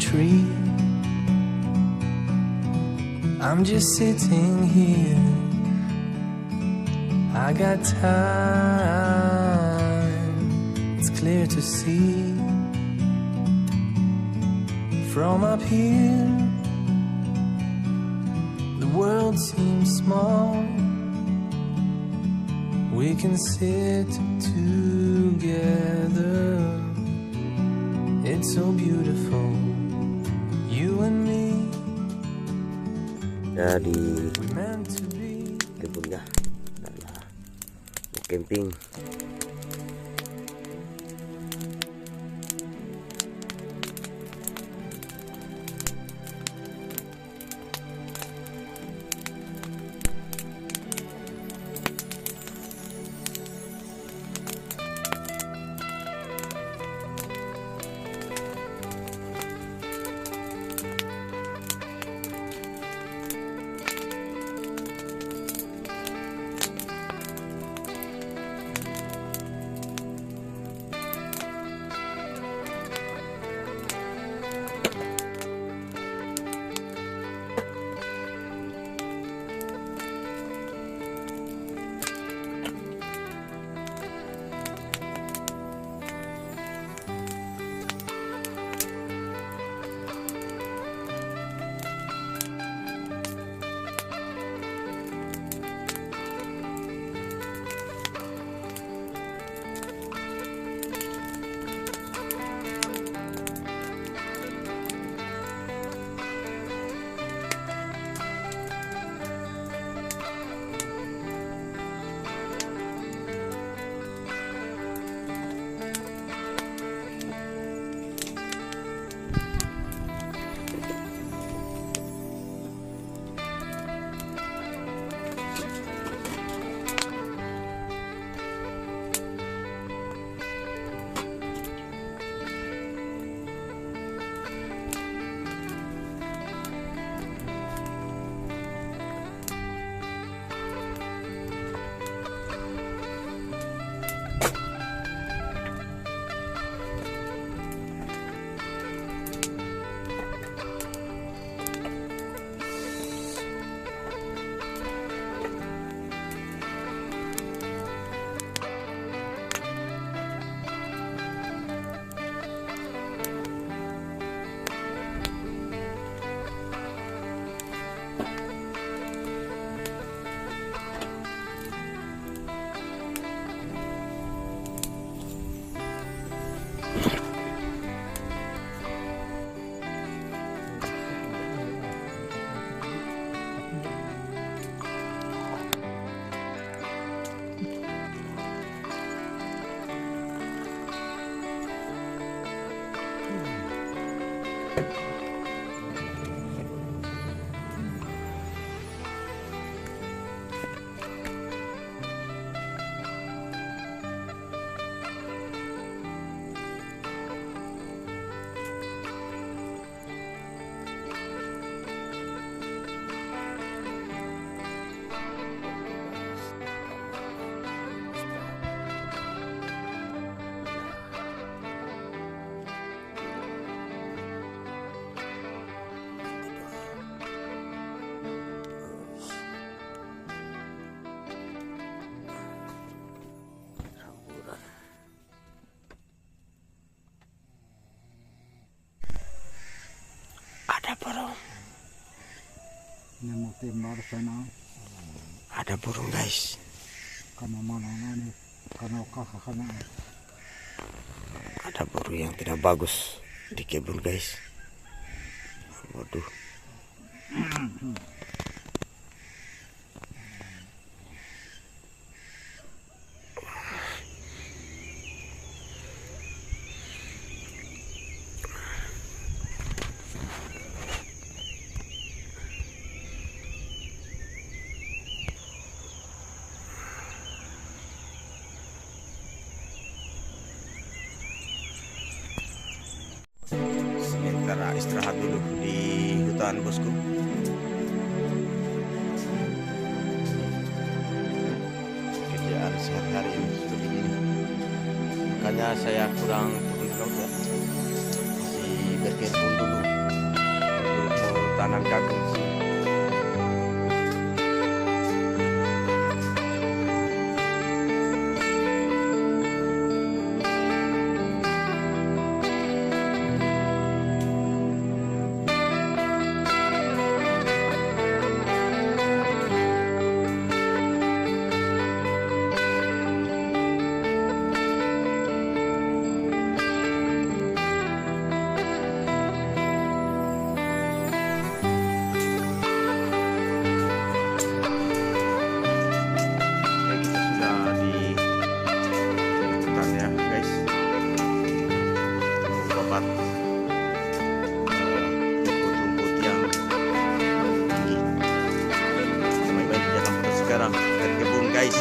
tree. I'm just sitting here. I got time. It's clear to see. From up here, the world seems small. We can sit together. It's so beautiful, you and me. Di We're meant to be. kebunnya adalah camping. Ada burung. Ada burung guys. Ada burung yang tidak bagus di kebun guys. Waduh. Sementara istirahat dulu di hutan bosku. Kerjaan sehari-hari ini sudah begini, makanya saya kurang vlog ya, masih berkebun dulu. tanam jagung sih. Rumput-rumput yang tinggi. Kami main di dalam foto sekarang dari kebun guys.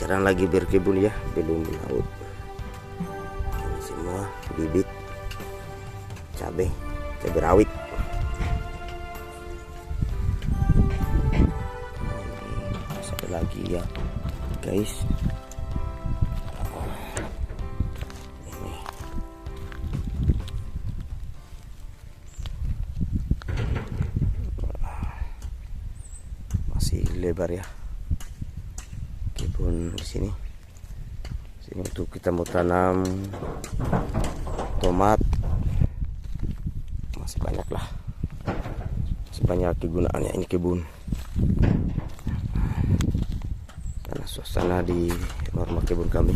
sedang lagi berkebun ya, belum laut. Ini semua bibit cabai rawit. Masih ada lagi ya guys. Ini masih lebar ya kebun di sini. Sini untuk kita mau tanam tomat. Masih banyak lah, masih banyak kegunaannya ini kebun. Karena suasana di rumah kebun kami